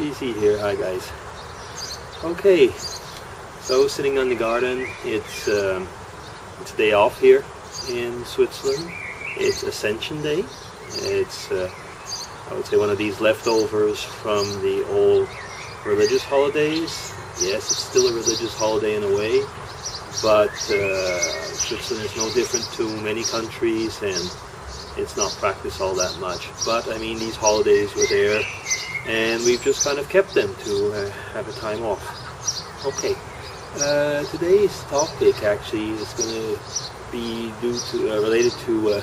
CC here. Hi guys. Okay, so sitting on the garden. It's day off here in Switzerland. It's Ascension Day. It's I would say one of these leftovers from the old religious holidays. Yes, it's still a religious holiday in a way, but Switzerland is no different to many countries, and it's not practiced all that much. But I mean, these holidays were there, and we've just kind of kept them to have a time off. Okay, today's topic actually is going to be related to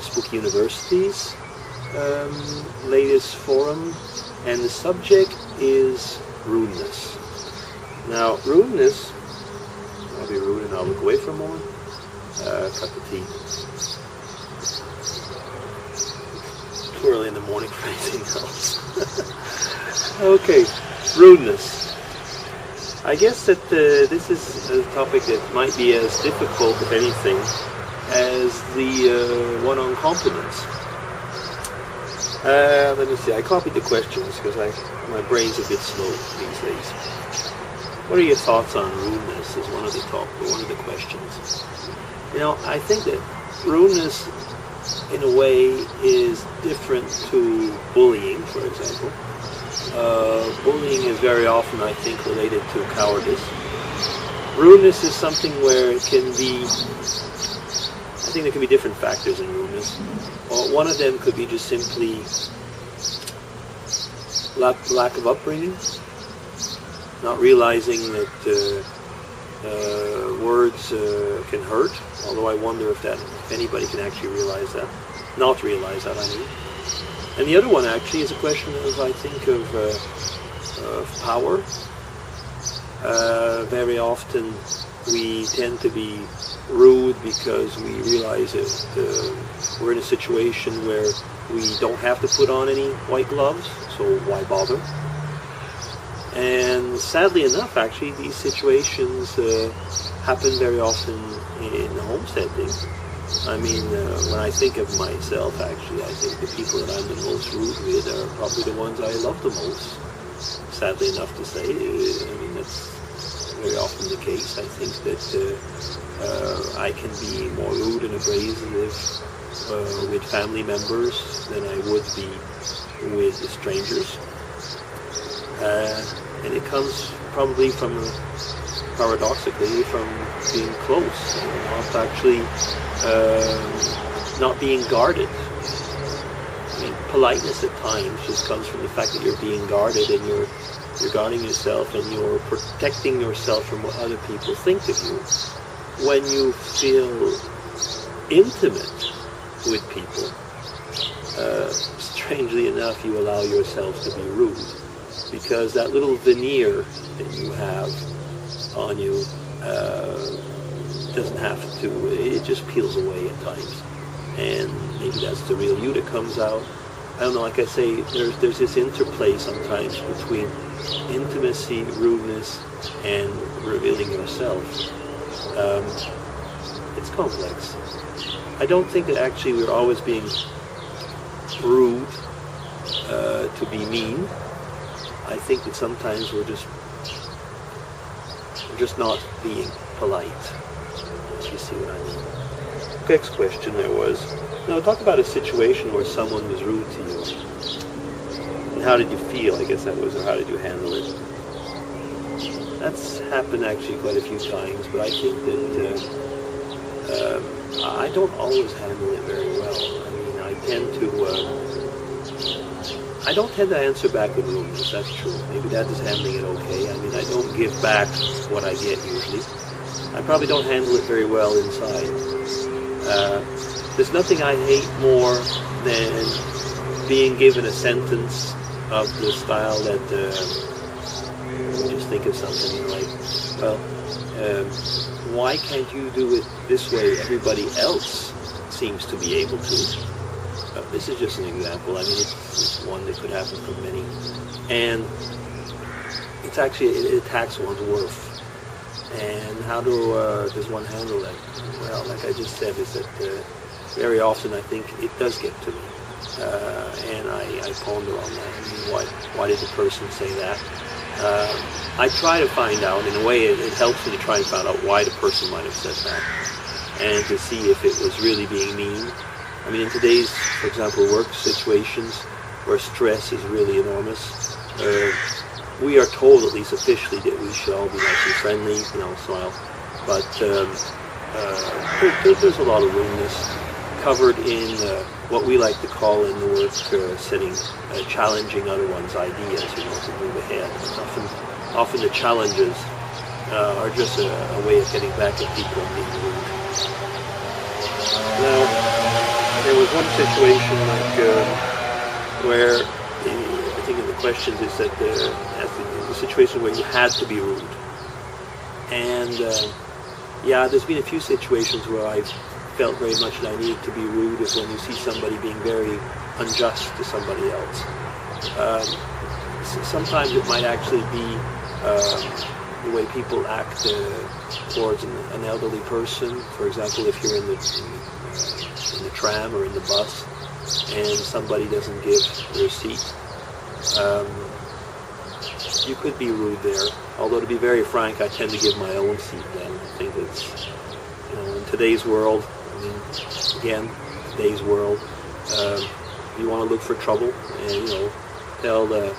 SpookyUniversity's latest forum, and the subject is rudeness. Now, rudeness, I'll be rude and I'll look away for a moment. Cup of tea. Too early in the morning for anything else. Okay, rudeness. I guess that this is a topic that might be as difficult, if anything, as the one on compliments. Let me see, I copied the questions because my brain's a bit slow these days. What are your thoughts on rudeness is one of the questions. You know, I think that rudeness in a way is different to bullying, for example. Bullying is very often, I think, related to cowardice. Rudeness is something where it can be, I think there can be different factors in rudeness. One of them could be just simply lack of upbringing, not realizing that words can hurt, although I wonder if anybody can actually realize that. Not realize that, I mean. And the other one actually is a question of, I think, of power. Very often we tend to be rude because we realize that we're in a situation where we don't have to put on any white gloves, so why bother? And sadly enough, actually, these situations happen very often in the home setting. I mean, when I think of myself, actually, I think the people that I'm the most rude with are probably the ones I love the most. Sadly enough to say, I mean, that's very often the case. I think that I can be more rude and abrasive with family members than I would be with strangers. And it comes probably paradoxically, from being close, not actually not being guarded. I mean, politeness at times just comes from the fact that you're being guarded, and you're guarding yourself, and you're protecting yourself from what other people think of you. When you feel intimate with people, strangely enough, you allow yourself to be rude, because that little veneer that you have on you doesn't have to, it just peels away at times, and maybe that's the real you that comes out. I don't know, like I say, there's this interplay sometimes between intimacy, rudeness, and revealing yourself. It's complex. I don't think that actually we're always being rude to be mean. I think that sometimes we're just not being polite. You see what I mean? Next question there was, now talk about a situation where someone was rude to you. And how did you feel? I guess that was, or how did you handle it? That's happened actually quite a few times, but I think that I don't always handle it very well. I mean, I don't tend to answer back with rudeness, that's true. Maybe that is handling it okay. I mean, I don't give back what I get usually. I probably don't handle it very well inside. There's nothing I hate more than being given a sentence of the style that, just think of something like, well, why can't you do it this way? Everybody else seems to be able to. This is just an example. I mean, it's one that could happen for many. And it's actually, it attacks one's worth. And how does one handle that? Well, like I just said, is that very often I think it does get to me. and I ponder on that. I mean, why did the person say that? I try to find out, in a way it helps me to try and find out why the person might have said that, and to see if it was really being mean. I mean, in today's, for example, work situations where stress is really enormous, we are told, at least officially, that we should all be nice and friendly, smile. But there's a lot of rudeness covered in what we like to call in the work setting challenging other one's ideas, to move ahead. Often the challenges are just a way of getting back at people and being rude. Now, there was one situation where I think in the questions is that the situation where you had to be rude. And yeah, there's been a few situations where I've felt very much that I needed to be rude, is when you see somebody being very unjust to somebody else. Sometimes it might actually be the way people act towards an elderly person. For example, if you're in the tram or in the bus and somebody doesn't give their seat, you could be rude there. Although, to be very frank, I tend to give my own seat then. I think it's, in today's world, again, today's world, you want to look for trouble and, tell the,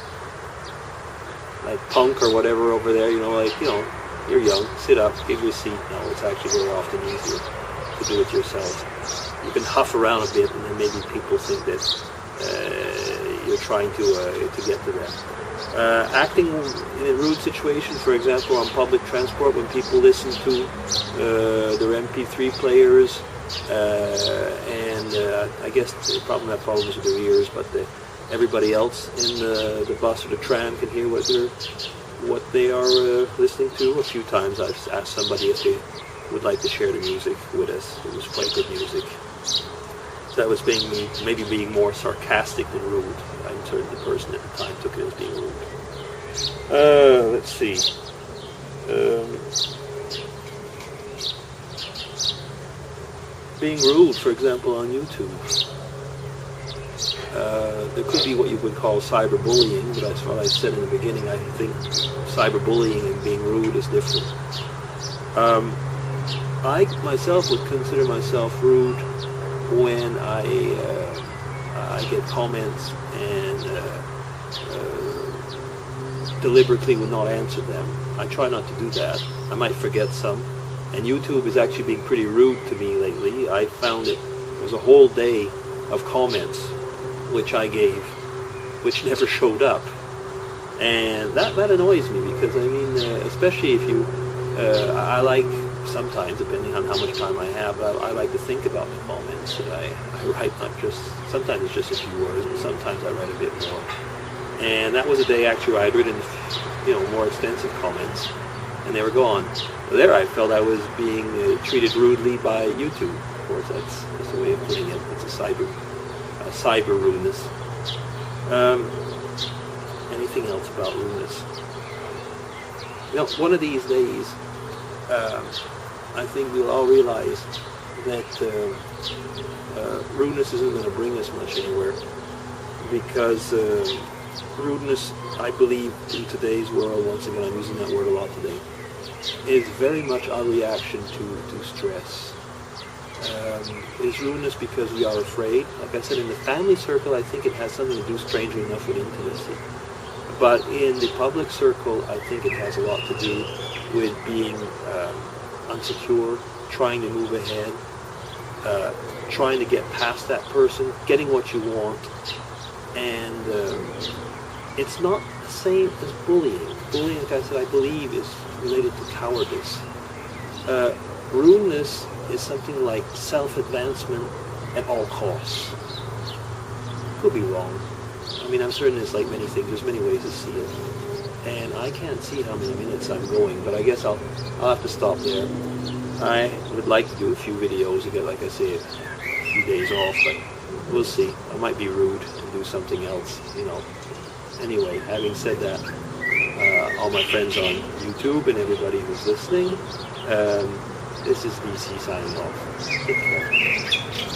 like, punk or whatever over there, you're young, sit up, give your seat. No, it's actually very often easier to do it yourself. You can huff around a bit, and then maybe people think that you're trying to get to them. Acting in a rude situation, for example, on public transport, when people listen to their MP3 players, and I guess they probably have problems with their ears, but everybody else in the bus or the tram can hear what they are listening to. A few times I've asked somebody if they would like to share the music with us. It was quite good music. So that was maybe being more sarcastic than rude. I'm certain the person at the time took it as being rude. Let's see. Being rude, for example, on YouTube. There could be what you would call cyberbullying, but that's what I said in the beginning. I think cyberbullying and being rude is different. I myself would consider myself rude when I get comments and deliberately would not answer them. I try not to do that. I might forget some. And YouTube is actually being pretty rude to me lately. I found it was a whole day of comments which I gave, which never showed up. And that annoys me, because especially if you, I like, sometimes, depending on how much time I have, I like to think about the comments that I write. Not just, sometimes it's just a few words, but sometimes I write a bit more. And that was a day actually where I'd written, more extensive comments, and they were gone. There I felt I was being treated rudely by YouTube. Of course, that's the way of putting it. It's a cyber rudeness. Anything else about rudeness? One of these days, I think we'll all realize that rudeness isn't going to bring us much anywhere, because rudeness, I believe, in today's world, once again I'm using that word a lot today, is very much a reaction to stress. Is rudeness because we are afraid? Like I said, in the family circle, I think it has something to do, strangely enough, with intimacy. But in the public circle, I think it has a lot to do with being unsecure, trying to move ahead, trying to get past that person, getting what you want. And it's not the same as bullying. Bullying, like I said, I believe is related to cowardice. Rudeness is something like self-advancement at all costs. Could be wrong. I'm certain it's like many things. There's many ways to see it. And I can't see how many minutes I'm going, but I guess I'll have to stop there. I would like to do a few videos to get, like I say, a few days off, but we'll see. I might be rude and do something else, Anyway, having said that, all my friends on YouTube and everybody who's listening, this is DC signing off. Take care.